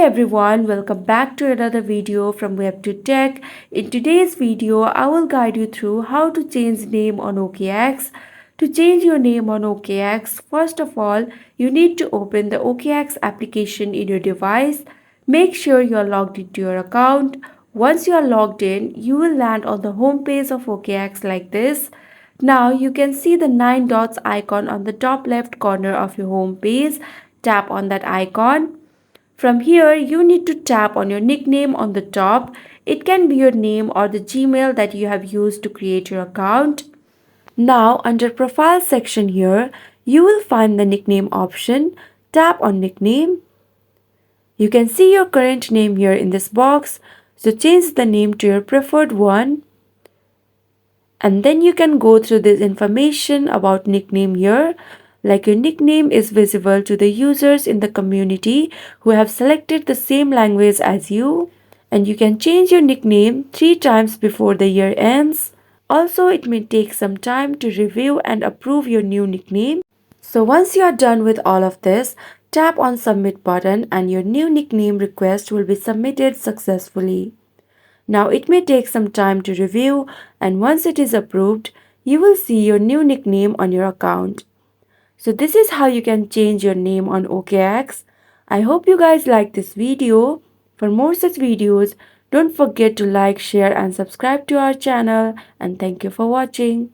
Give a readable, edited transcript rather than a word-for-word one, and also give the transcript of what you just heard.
everyone, welcome back to another video from WebToTech. In today's video, I will guide you through how to change name on OKX. To change your name on OKX, first of all, you need to open the OKX application in your device. Make sure you are logged into your account. Once you are logged in, you will land on the home page of OKX like this. Now you can see the 9 dots icon on the top left corner of your home page. Tap on that icon. From here, you need to tap on your nickname on the top. It can be your name or the Gmail that you have used to create your account. Now, under Profile section here, you will find the nickname option. Tap on Nickname. You can see your current name here in this box, so change the name to your preferred one. And then you can go through this information about nickname here. Like your nickname is visible to the users in the community who have selected the same language as you. And you can change your nickname 3 times before the year ends. Also, it may take some time to review and approve your new nickname. So once you are done with all of this, tap on Submit button and your new nickname request will be submitted successfully. Now it may take some time to review, and once it is approved, you will see your new nickname on your account. So this is how you can change your name on OKX. I hope you guys like this video. For more such videos, don't forget to like, share and subscribe to our channel, and thank you for watching.